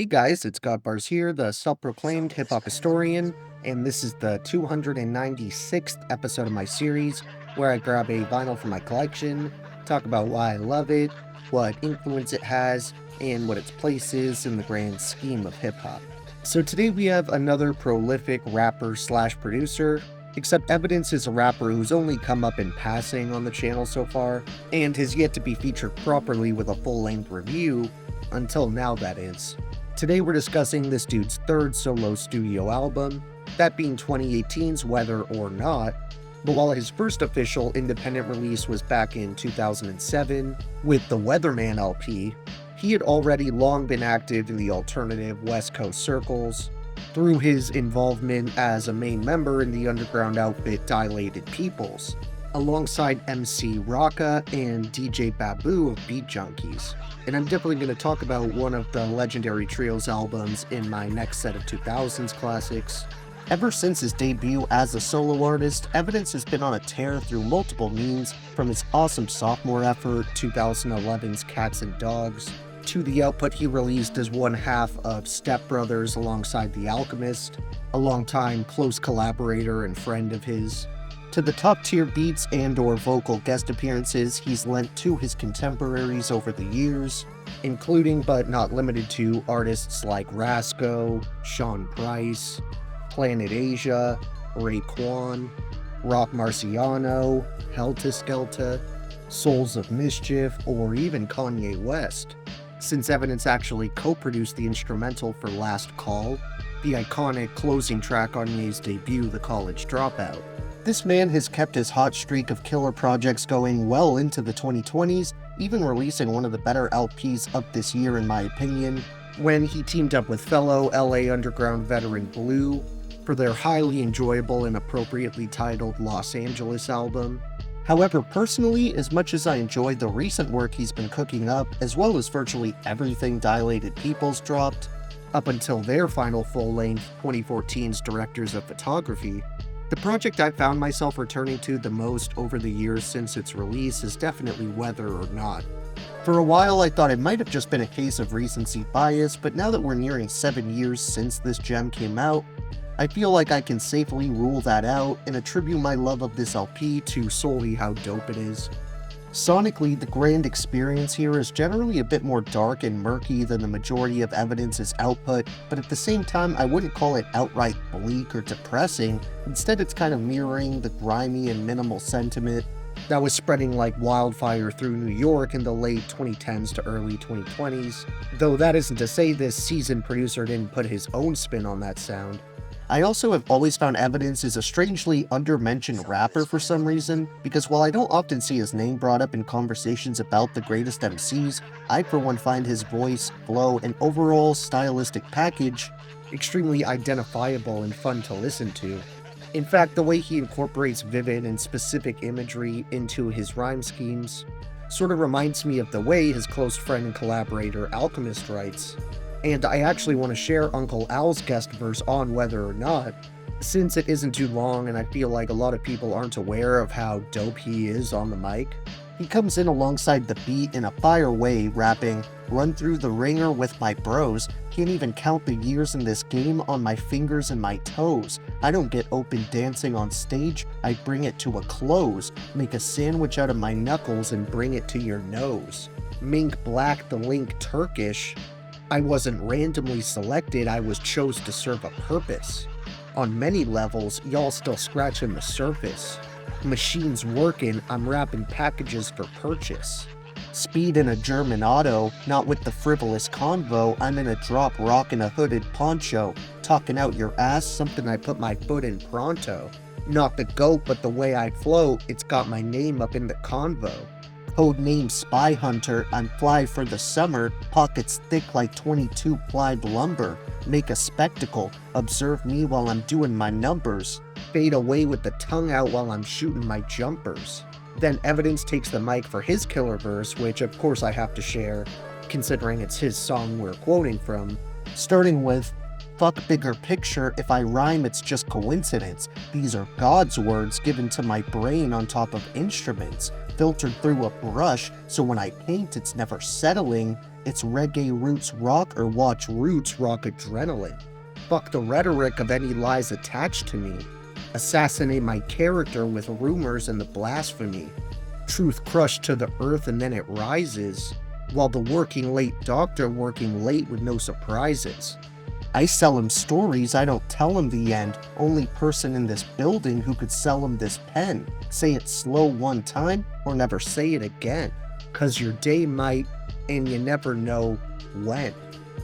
Hey guys, it's Godbars here, the self-proclaimed hip-hop historian, and this is the 296th episode of my series, where I grab a vinyl from my collection, talk about why I love it, what influence it has, and what its place is in the grand scheme of hip-hop. So today we have another prolific rapper slash producer, except Evidence is a rapper who's only come up in passing on the channel so far, and has yet to be featured properly with a full-length review, until now that is. Today we're discussing this dude's third solo studio album, that being 2018's Whether or Not, but while his first official independent release was back in 2007 with the Weatherman LP, he had already long been active in the alternative West Coast circles through his involvement as a main member in the underground outfit Dilated Peoples, alongside MC Rocka and DJ Babu of Beat Junkies. And I'm definitely going to talk about one of the legendary trio's albums in my next set of 2000s classics. Ever since his debut as a solo artist, Evidence has been on a tear through multiple means, from his awesome sophomore effort, 2011's Cats and Dogs, to the output he released as one half of Step Brothers alongside The Alchemist, a longtime close collaborator and friend of his, to the top-tier beats and/or vocal guest appearances he's lent to his contemporaries over the years, including but not limited to artists like Rasco, Sean Price, Planet Asia, Raekwon, Rock Marciano, Helta Skelta, Souls of Mischief, or even Kanye West, since Evidence actually co-produced the instrumental for Last Call, the iconic closing track on Ye's debut, The College Dropout. This man has kept his hot streak of killer projects going well into the 2020s, even releasing one of the better LPs of this year in my opinion, when he teamed up with fellow LA Underground veteran Blue for their highly enjoyable and appropriately titled Los Angeles album. However, personally, as much as I enjoyed the recent work he's been cooking up, as well as virtually everything Dilated Peoples dropped, up until their final full-length 2014's Directors of Photography, the project I found myself returning to the most over the years since its release is definitely Whether or Not. For a while I thought it might have just been a case of recency bias, but now that we're nearing 7 years since this gem came out, I feel like I can safely rule that out and attribute my love of this LP to solely how dope it is. Sonically, the grand experience here is generally a bit more dark and murky than the majority of Evidence's output, but at the same time I wouldn't call it outright bleak or depressing. Instead, it's kind of mirroring the grimy and minimal sentiment that was spreading like wildfire through New York in the late 2010s to early 2020s, though that isn't to say this seasoned producer didn't put his own spin on that sound. I also have always found Evidence is a strangely undermentioned rapper for some reason, because while I don't often see his name brought up in conversations about the greatest MCs, I for one find his voice, flow, and overall stylistic package extremely identifiable and fun to listen to. In fact, the way he incorporates vivid and specific imagery into his rhyme schemes sort of reminds me of the way his close friend and collaborator Alchemist writes. And I actually want to share Uncle Al's guest verse on Whether or Not, since it isn't too long and I feel like a lot of people aren't aware of how dope he is on the mic. He comes in alongside the beat in a fire way, rapping, "Run through the ringer with my bros, can't even count the years in this game on my fingers and my toes. I don't get open dancing on stage, I bring it to a close, make a sandwich out of my knuckles and bring it to your nose. Mink Black the Link Turkish, I wasn't randomly selected, I was chose to serve a purpose. On many levels, y'all still scratching the surface. Machines working, I'm wrapping packages for purchase. Speed in a German auto, not with the frivolous convo, I'm in a drop rock in a hooded poncho. Talking out your ass, something I put my foot in pronto. Not the goat, but the way I flow, it's got my name up in the convo. Code name Spy Hunter, I'm fly for the summer, pockets thick like 22-plied lumber. Make a spectacle, observe me while I'm doing my numbers. Fade away with the tongue out while I'm shooting my jumpers. Then Evidence takes the mic for his killer verse, which of course I have to share, considering it's his song we're quoting from, starting with, "Fuck bigger picture, if I rhyme it's just coincidence. These are God's words given to my brain on top of instruments. filtered through a brush, so when I paint it's never settling. It's reggae roots rock or watch roots rock adrenaline. Fuck the rhetoric of any lies attached to me. Assassinate my character with rumors and the blasphemy. Truth crushed to the earth and then it rises, while the working late doctor working late with no surprises. I sell him stories, I don't tell him the end. Only person in this building who could sell him this pen. Say it slow one time, or never say it again. 'Cause your day might, and you never know when.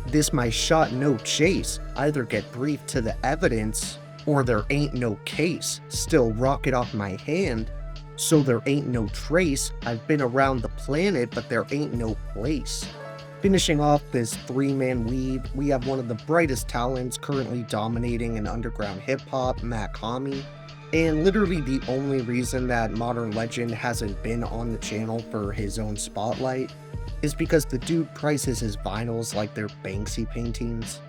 This my shot, no chase. Either get briefed to the evidence, or there ain't no case. Still rock it off my hand, so there ain't no trace. I've been around the planet, but there ain't no place. Finishing off this three-man weave, we have one of the brightest talents currently dominating in underground hip-hop, Mac Homie, and literally the only reason that Modern Legend hasn't been on the channel for his own spotlight is because the dude prices his vinyls like they're Banksy paintings.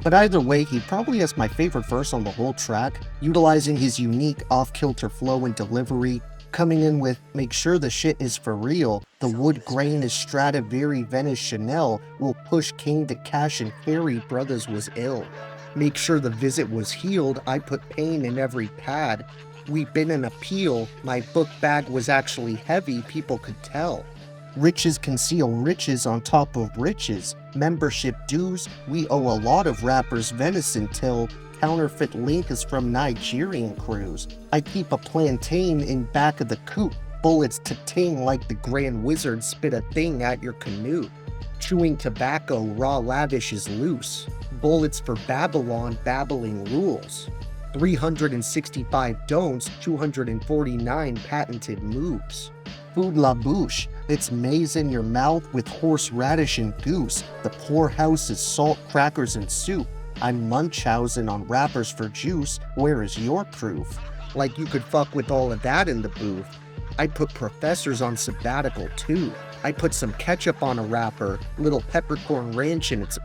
But either way, he probably has my favorite verse on the whole track, utilizing his unique off-kilter flow and delivery, coming in with "make sure the shit is for real, the wood grain is Stradivari Venice Chanel, will push King to cash and Ferry Brothers was ill. Make sure the visit was healed, I put pain in every pad. We've been an appeal, my book bag was actually heavy, people could tell. Riches conceal riches on top of riches. Membership dues, we owe a lot of rappers venison till counterfeit link is from Nigerian crews. I keep a plantain in back of the coupe, bullets to ting like the Grand Wizard spit a thing at your canoe. Chewing tobacco, raw lavish is loose. Bullets for Babylon, babbling rules. 365 don'ts, 249 patented moves. Food la bouche, it's maize in your mouth with horseradish and goose. The poorhouse is salt, crackers, and soup. I'm Munchausen on rappers for juice, where is your proof? Like you could fuck with all of that in the booth. I put professors on sabbatical too. I put some ketchup on a rapper, little peppercorn ranch and it's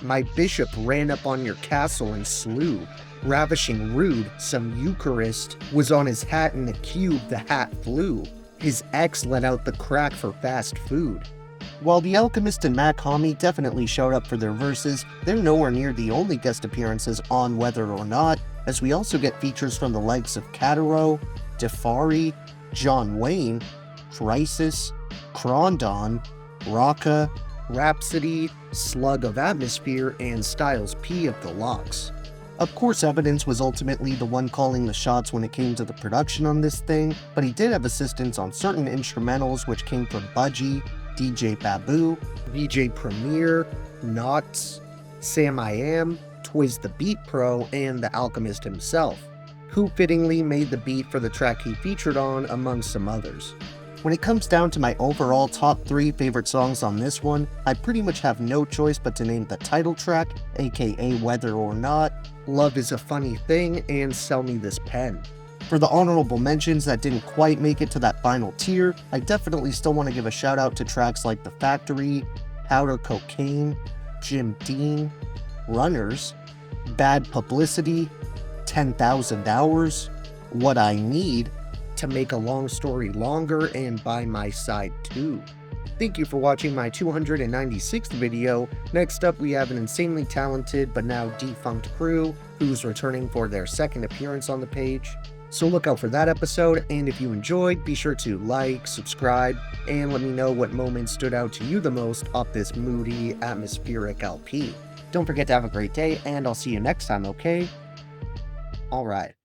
My bishop ran up on your castle and slew. Ravishing rude, some Eucharist was on his hat in a cube, the hat flew. His ex let out the crack for fast food. While The Alchemist and Mac Homie definitely showed up for their verses, they're nowhere near the only guest appearances on Whether or Not, as we also get features from the likes of Cataro, Defari, John Wayne, Crisis, Crondon, Rocka, Rhapsody, Slug of Atmosphere, and Styles P of the Locks. Of course, Evidence was ultimately the one calling the shots when it came to the production on this thing, but he did have assistance on certain instrumentals which came from Budgie, DJ Babu, DJ Premier, Knots, Sam I Am, Toys the Beat Pro, and The Alchemist himself, who fittingly made the beat for the track he featured on, among some others. When it comes down to my overall top 3 favorite songs on this one, I pretty much have no choice but to name the title track, aka Whether or Not, Love is a Funny Thing, and Sell Me This Pen. For the honorable mentions that didn't quite make it to that final tier, I definitely still want to give a shout out to tracks like The Factory, Powder Cocaine, Jim Dean, Runners, Bad Publicity, 10,000 Hours, What I Need, To Make a Long Story Longer, and By My Side Too. Thank you for watching my 296th video. Next up we have an insanely talented but now defunct crew who's returning for their second appearance on the page. So look out for that episode, and if you enjoyed, be sure to like, subscribe, and let me know what moments stood out to you the most off this moody, atmospheric LP. Don't forget to have a great day, and I'll see you next time, okay? Alright.